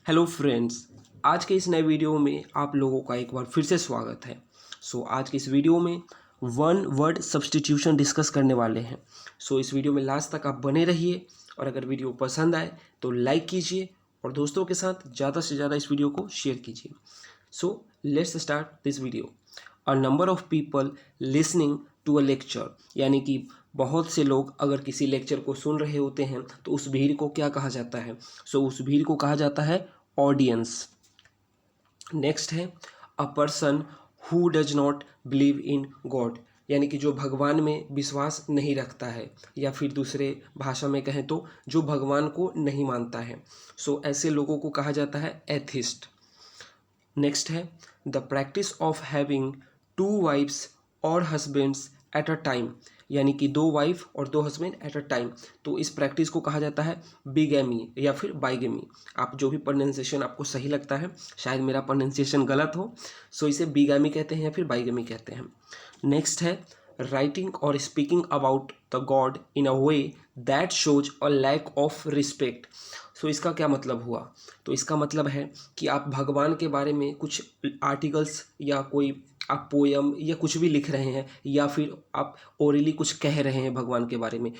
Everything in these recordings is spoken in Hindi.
हेलो फ्रेंड्स, आज के इस नए वीडियो में आप लोगों का एक बार फिर से स्वागत है। आज के इस वीडियो में वन वर्ड सब्स्टिट्यूशन डिस्कस करने वाले हैं। इस वीडियो में लास्ट तक आप बने रहिए और अगर वीडियो पसंद आए तो लाइक कीजिए और दोस्तों के साथ ज़्यादा से ज़्यादा इस वीडियो को शेयर कीजिए। Let's start this video. A number of people listening to a lecture, यानी कि बहुत से लोग अगर किसी लेक्चर को सुन रहे होते हैं तो उस भीड़ को क्या कहा जाता है? उस भीड़ को कहा जाता है ऑडियंस। नेक्स्ट है a person who does not believe in God, यानी कि जो भगवान में विश्वास नहीं रखता है, या फिर दूसरे भाषा में कहें तो जो भगवान को नहीं मानता है। ऐसे लोगों को कहा जाता है एथिस्ट। नेक्स्ट है the practice of having two wifes और हस्बैंड्स एट अ टाइम, यानी कि दो वाइफ और दो हस्बैंड एट अ टाइम। तो इस प्रैक्टिस को कहा जाता है बिगैमी या फिर बाइगेमी। आप जो भी प्रोनाउंसिएशन आपको सही लगता है, शायद मेरा प्रोनाउंसिएशन गलत हो, इसे बिगैमी कहते हैं या फिर बाइगेमी कहते हैं। नेक्स्ट है राइटिंग और speaking about the god in a way that shows a lack of respect. इसका क्या मतलब हुआ? तो इसका मतलब है कि आप भगवान के बारे में कुछ आर्टिकल्स या कोई आप पोयम या कुछ भी लिख रहे हैं, या फिर आप ओरली कुछ कह रहे हैं भगवान के बारे में।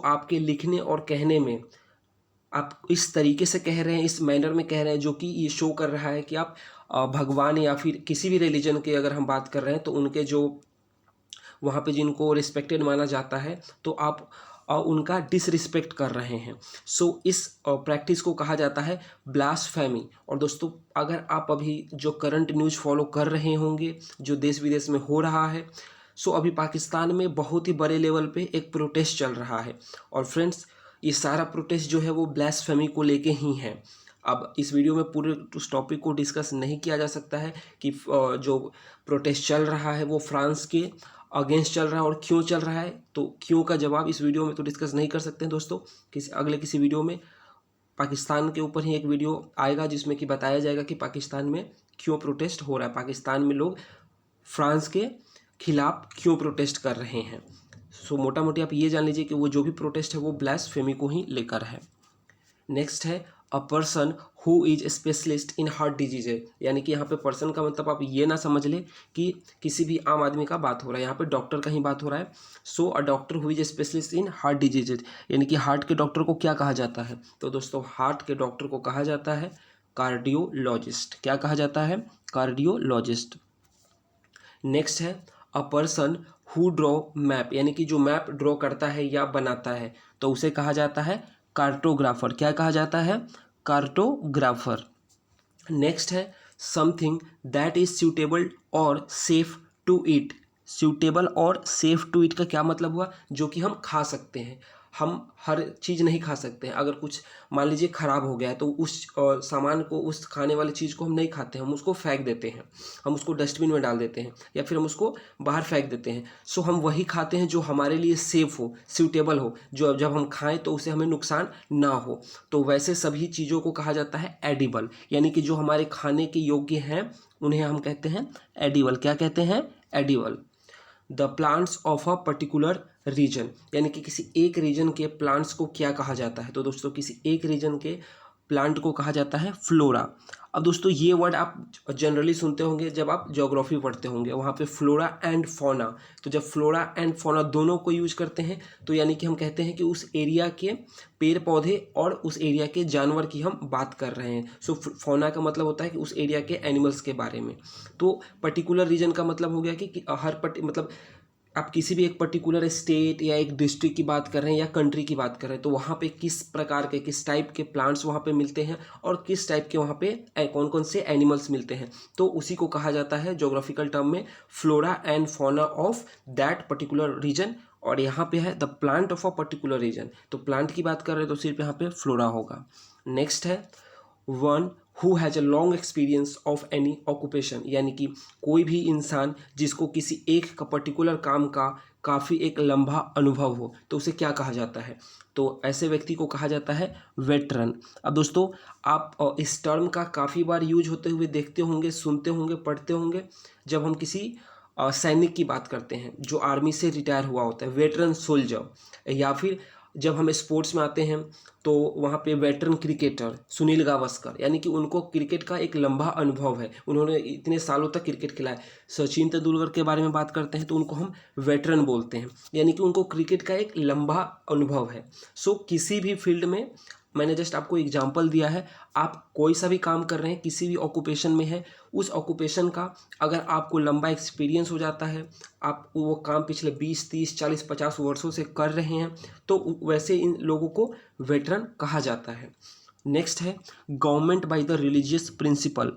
आपके लिखने और कहने में आप इस तरीके से कह रहे हैं, इस मैनर में कह रहे हैं, जो कि ये शो कर रहा है कि आप भगवान या फिर किसी भी रिलीजन के अगर हम बात कर रहे हैं तो उनके जो वहाँ पे जिनको रिस्पेक्टेड माना जाता है, तो आप उनका डिसरिस्पेक्ट कर रहे हैं। इस प्रैक्टिस को कहा जाता है ब्लास्फेमी। और दोस्तों, अगर आप अभी जो करंट न्यूज़ फॉलो कर रहे होंगे, जो देश विदेश में हो रहा है, अभी पाकिस्तान में बहुत ही बड़े लेवल पे एक प्रोटेस्ट चल रहा है। और फ्रेंड्स, ये सारा प्रोटेस्ट जो है वो ब्लास्फेमी को लेके ही है। अब इस वीडियो में पूरे उस टॉपिक को डिस्कस नहीं किया जा सकता है कि जो प्रोटेस्ट चल रहा है वो फ्रांस के अगेंस्ट चल रहा है और क्यों चल रहा है। तो क्यों का जवाब इस वीडियो में तो डिस्कस नहीं कर सकते हैं दोस्तों। किसी वीडियो में पाकिस्तान के ऊपर ही एक वीडियो आएगा जिसमें कि बताया जाएगा कि पाकिस्तान में क्यों प्रोटेस्ट हो रहा है, पाकिस्तान में लोग फ्रांस के खिलाफ क्यों प्रोटेस्ट कर रहे हैं। मोटा मोटी आप ये जान लीजिए कि वो जो भी प्रोटेस्ट है वो ब्लास्फेमी को ही लेकर है। नेक्स्ट है a person who is specialist in heart disease, यानी कि यहाँ पे पर्सन का मतलब आप ये ना समझ लें कि किसी भी आम आदमी का बात हो रहा है, यहाँ पे डॉक्टर का ही बात हो रहा है। A doctor who is specialist in heart disease, यानी कि हार्ट के डॉक्टर को क्या कहा जाता है? तो दोस्तों, हार्ट के डॉक्टर को कहा जाता है कार्डियोलॉजिस्ट। क्या कहा जाता है? कार्डियोलॉजिस्ट। नेक्स्ट है a person who draw map, यानी कि जो मैप ड्रॉ करता है या बनाता है, तो उसे कहा जाता है कार्टोग्राफर। क्या कहा जाता है? कार्टोग्राफर। नेक्स्ट है समथिंग दैट इज सूटेबल और सेफ टू ईट। सूटेबल और सेफ टू ईट का क्या मतलब हुआ? जो कि हम खा सकते हैं। हम हर चीज़ नहीं खा सकते हैं। अगर कुछ मान लीजिए ख़राब हो गया है तो उस सामान को, उस खाने वाली चीज़ को हम नहीं खाते हैं, हम उसको फेंक देते हैं, हम उसको डस्टबिन में डाल देते हैं या फिर हम उसको बाहर फेंक देते हैं। हम वही खाते हैं जो हमारे लिए सेफ़ हो, सूटेबल हो, जो जब हम खाएं तो उसे हमें नुकसान ना हो। तो वैसे सभी चीज़ों को कहा जाता है एडिबल, यानी कि जो हमारे खाने के योग्य हैं उन्हें हम कहते हैं एडिबल। क्या कहते हैं? Edible. The plants of a particular region, यानी कि किसी एक रीजन के प्लांट्स को क्या कहा जाता है? तो दोस्तों, किसी एक रीजन के प्लांट को कहा जाता है फ्लोरा। अब दोस्तों, ये वर्ड आप जनरली सुनते होंगे जब आप ज्योग्राफी पढ़ते होंगे, वहाँ पे फ्लोरा एंड फौना। तो जब फ्लोरा एंड फौना दोनों को यूज करते हैं तो यानी कि हम कहते हैं कि उस एरिया के पेड़ पौधे और उस एरिया के जानवर की हम बात कर रहे हैं। फौना का मतलब होता है कि उस एरिया के एनिमल्स के बारे में। तो पर्टिकुलर रीजन का मतलब हो गया कि मतलब आप किसी भी एक पर्टिकुलर स्टेट या एक डिस्ट्रिक्ट की बात कर रहे हैं या कंट्री की बात कर रहे हैं, तो वहाँ पे किस प्रकार के, किस टाइप के प्लांट्स वहाँ पे मिलते हैं और किस टाइप के वहाँ पे कौन कौन से एनिमल्स मिलते हैं, तो उसी को कहा जाता है ज्योग्राफिकल टर्म में flora and fauna of that particular region. और यहाँ पे है the plant of a particular region, तो प्लांट की बात कर रहे हैं तो सिर्फ यहाँ पे फ्लोरा होगा। नेक्स्ट है one who has a long experience of any occupation, यानी कि कोई भी इंसान जिसको किसी एक पर्टिकुलर काम का काफ़ी एक लंबा अनुभव हो, तो उसे क्या कहा जाता है? तो ऐसे व्यक्ति को कहा जाता है वेटरन। अब दोस्तों, आप इस टर्म का काफ़ी बार यूज होते हुए देखते होंगे, सुनते होंगे, पढ़ते होंगे, जब हम किसी सैनिक की बात करते हैं जो आर्मी से रिटायर हुआ होता है, वेटरन सोल्जर, या फिर जब हम स्पोर्ट्स में आते हैं तो वहाँ पे वेटरन क्रिकेटर सुनील गावस्कर, यानी कि उनको क्रिकेट का एक लंबा अनुभव है, उन्होंने इतने सालों तक क्रिकेट खेला है। सचिन तेंदुलकर के बारे में बात करते हैं तो उनको हम वेटरन बोलते हैं, यानी कि उनको क्रिकेट का एक लंबा अनुभव है। सो किसी भी फील्ड में, मैंने जस्ट आपको एग्जांपल दिया है, आप कोई सा भी काम कर रहे हैं, किसी भी ऑक्यूपेशन में है, उस ऑक्यूपेशन का अगर आपको लंबा एक्सपीरियंस हो जाता है, आप वो काम पिछले 20, 30, 40, 50 वर्षों से कर रहे हैं, तो वैसे इन लोगों को वेटरन कहा जाता है। नेक्स्ट है government by the religious principle.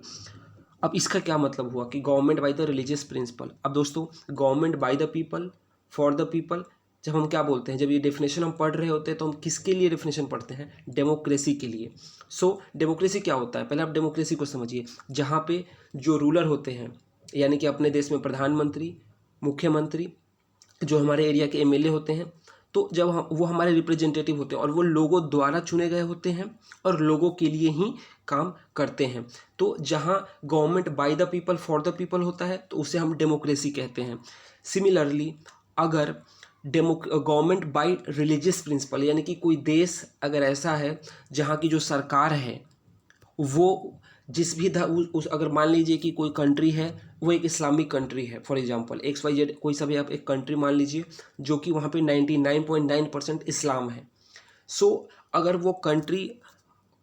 अब इसका क्या मतलब हुआ कि government by the religious principle. अब दोस्तों, government by the people for the people, जब हम क्या बोलते हैं, जब ये डेफिनेशन हम पढ़ रहे होते हैं तो हम किसके लिए डेफिनेशन पढ़ते हैं? डेमोक्रेसी के लिए। सो डेमोक्रेसी क्या होता है? पहले आप डेमोक्रेसी को समझिए। जहाँ पे जो रूलर होते हैं, यानी कि अपने देश में प्रधानमंत्री, मुख्यमंत्री, जो हमारे एरिया के एमएलए होते हैं, तो जब हम वो हमारे रिप्रेजेंटेटिव होते हैं और वो लोगों द्वारा चुने गए होते हैं और लोगों के लिए ही काम करते हैं। तो जहाँ government by the people for the people होता है तो उसे हम डेमोक्रेसी कहते हैं। सिमिलरली, अगर गवर्नमेंट बाय रिलीजियस प्रिंसिपल, यानी कि कोई देश अगर ऐसा है जहाँ की जो सरकार है वो जिस भी उस अगर मान लीजिए कि कोई कंट्री है, वो एक इस्लामिक कंट्री है, फॉर एग्जांपल XYZ कोई सा भी आप एक कंट्री मान लीजिए जो कि वहाँ पे 99.9% इस्लाम है। सो अगर वो कंट्री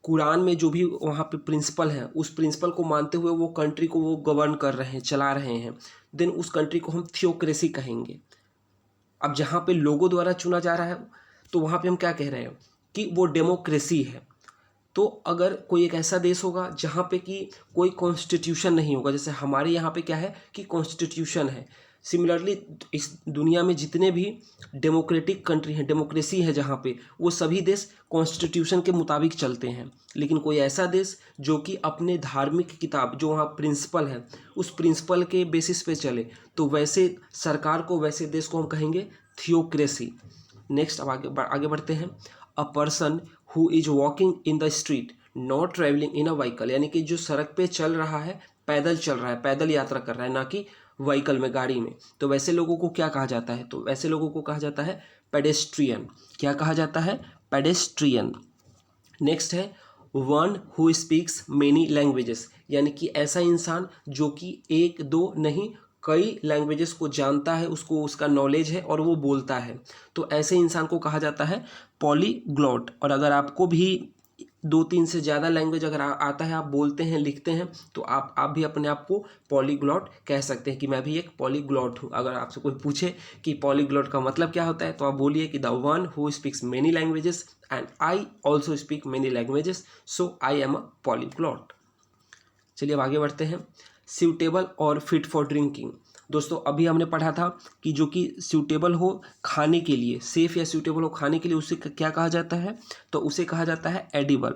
कुरान में जो भी वहाँ पे प्रिंसिपल है, उस प्रिंसिपल को मानते हुए वो कंट्री को वो गवर्न कर रहे हैं, चला रहे हैं, देन उस कंट्री को हम थियोक्रेसी कहेंगे। अब जहाँ पे लोगों द्वारा चुना जा रहा है तो वहाँ पे हम क्या कह रहे हैं कि वो डेमोक्रेसी है। तो अगर कोई एक ऐसा देश होगा जहाँ पे कि कोई कॉन्स्टिट्यूशन नहीं होगा, जैसे हमारे यहाँ पे क्या है कि कॉन्स्टिट्यूशन है, सिमिलरली इस दुनिया में जितने भी डेमोक्रेटिक कंट्री हैं, डेमोक्रेसी है जहाँ पे, वो सभी देश कॉन्स्टिट्यूशन के मुताबिक चलते हैं। लेकिन कोई ऐसा देश जो कि अपने धार्मिक किताब, जो वहाँ प्रिंसिपल है, उस प्रिंसिपल के बेसिस पे चले, तो वैसे सरकार को, वैसे देश को हम कहेंगे थियोक्रेसी। नेक्स्ट, अब आगे बढ़ते हैं। A person who is walking in the street not travelling in a vehicle, यानी कि जो सड़क पे चल रहा है, पैदल चल रहा है, पैदल यात्रा कर रहा है, ना कि व्हीकल में, गाड़ी में, तो वैसे लोगों को क्या कहा जाता है? तो वैसे लोगों को कहा जाता है पेडेस्ट्रियन। क्या कहा जाता है? पेडेस्ट्रियन। नेक्स्ट है one who speaks many languages, यानी कि ऐसा इंसान जो कि एक दो नहीं कई लैंग्वेजेस को जानता है, उसको उसका नॉलेज है और वो बोलता है, तो ऐसे इंसान को कहा जाता है पॉलीग्लॉट। और अगर आपको भी 2-3 से ज़्यादा लैंग्वेज अगर आता है, आप बोलते हैं, लिखते हैं, तो आप भी अपने आप को पॉलीग्लॉट कह सकते हैं कि मैं भी एक पॉलीग्लॉट हूँ। अगर आपसे कोई पूछे कि पॉलीग्लॉट का मतलब क्या होता है, तो आप बोलिए कि the one who speaks many languages and I also speak many languages, so I am a polyglot. चलिए अब आगे बढ़ते हैं। सूटेबल और फिट फॉर ड्रिंकिंग। दोस्तों, अभी हमने पढ़ा था कि जो कि सूटेबल हो खाने के लिए, सेफ़ या सूटेबल हो खाने के लिए, उसे क्या कहा जाता है? तो उसे कहा जाता है एडिबल।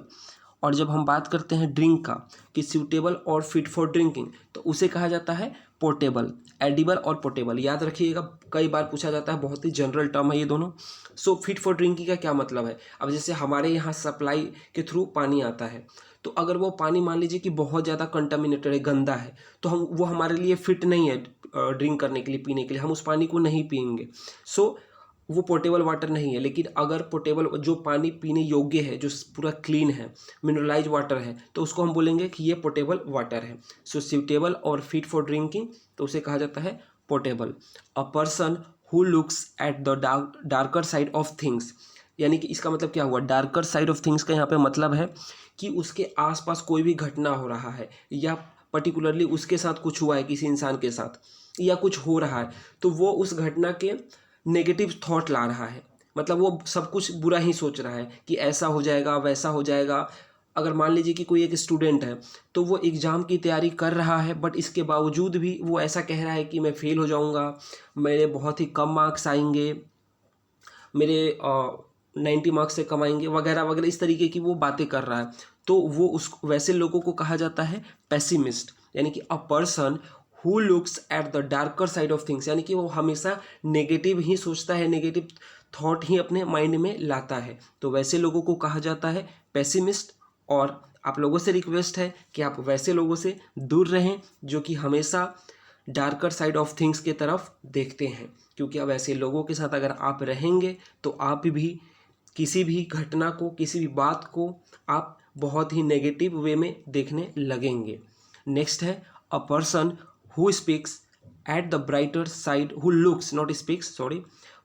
और जब हम बात करते हैं ड्रिंक का कि सूटेबल और फिट फॉर ड्रिंकिंग, तो उसे कहा जाता है पोर्टेबल। एडिबल और पोर्टेबल याद रखिएगा, कई बार पूछा जाता है, बहुत ही जनरल टर्म है ये दोनों। सो फिट फॉर ड्रिंकिंग का क्या मतलब है? अब जैसे हमारे यहाँ सप्लाई के थ्रू पानी आता है, तो अगर वो पानी मान लीजिए कि बहुत ज़्यादा कंटामिनेटेड है, गंदा है, तो वो हमारे लिए फिट नहीं है ड्रिंक करने के लिए, पीने के लिए, हम उस पानी को नहीं पियेंगे। सो वो पोर्टेबल वाटर नहीं है। लेकिन अगर पोर्टेबल जो पानी पीने योग्य है, जो पूरा क्लीन है, मिनरलाइज वाटर है, तो उसको हम बोलेंगे कि ये पोर्टेबल वाटर है। सो सूटेबल और फिट फॉर ड्रिंकिंग, तो उसे कहा जाता है portable. A person who looks at the darker side of things, यानी कि इसका मतलब क्या हुआ? डार्कर साइड ऑफ थिंग्स का यहाँ पे मतलब है कि उसके आसपास कोई भी घटना हो रहा है, या पर्टिकुलरली उसके साथ कुछ हुआ है, किसी इंसान के साथ, या कुछ हो रहा है, तो वो उस घटना के नेगेटिव थॉट ला रहा है, मतलब वो सब कुछ बुरा ही सोच रहा है कि ऐसा हो जाएगा, वैसा हो जाएगा। अगर मान लीजिए कि कोई एक स्टूडेंट है, तो वो एग्ज़ाम की तैयारी कर रहा है, बट इसके बावजूद भी वो ऐसा कह रहा है कि मैं फ़ेल हो जाऊंगा, मेरे बहुत ही कम मार्क्स आएंगे, मेरे 90 मार्क्स से कम आएंगे, वगैरह वगैरह, इस तरीके की वो बातें कर रहा है। तो वो उस वैसे लोगों को कहा जाता है पेसिमिस्ट, यानी कि a person who looks at the darker side of things, यानी कि वो हमेशा नेगेटिव ही सोचता है, नेगेटिव थॉट ही अपने माइंड में लाता है, तो वैसे लोगों को कहा जाता है पेसिमिस्ट। और आप लोगों से रिक्वेस्ट है कि आप वैसे लोगों से दूर रहें जो कि हमेशा डार्कर साइड ऑफ थिंग्स के तरफ देखते हैं, क्योंकि अब ऐसे लोगों के साथ अगर आप रहेंगे तो आप भी किसी भी घटना को, किसी भी बात को आप बहुत ही नेगेटिव वे में देखने लगेंगे। नेक्स्ट है a person who speaks at the brighter side, who looks not speaks sorry,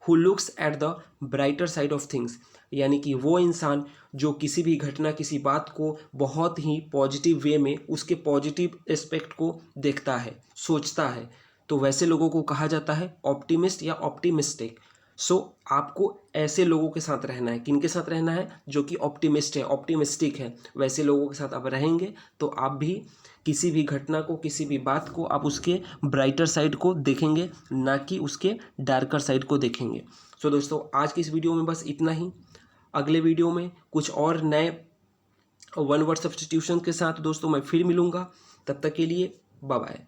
who looks at the brighter side of things, यानी कि वो इंसान जो किसी भी घटना, किसी बात को बहुत ही पॉजिटिव वे में, उसके पॉजिटिव एस्पेक्ट को देखता है, सोचता है, तो वैसे लोगों को कहा जाता है ऑप्टिमिस्ट या ऑप्टिमिस्टिक। सो आपको ऐसे लोगों के साथ रहना है। किन के साथ रहना है? जो कि ऑप्टिमिस्ट है, ऑप्टिमिस्टिक है, वैसे लोगों के साथ आप रहेंगे तो आप भी किसी भी घटना को, किसी भी बात को आप उसके ब्राइटर साइड को देखेंगे, ना कि उसके डार्कर साइड को देखेंगे। सो दोस्तों, आज की इस वीडियो में बस इतना ही। अगले वीडियो में कुछ और नए वन वर्ड सब्स्टिट्यूशन के साथ दोस्तों मैं फिर मिलूँगा। तब तक के लिए बाय बाय।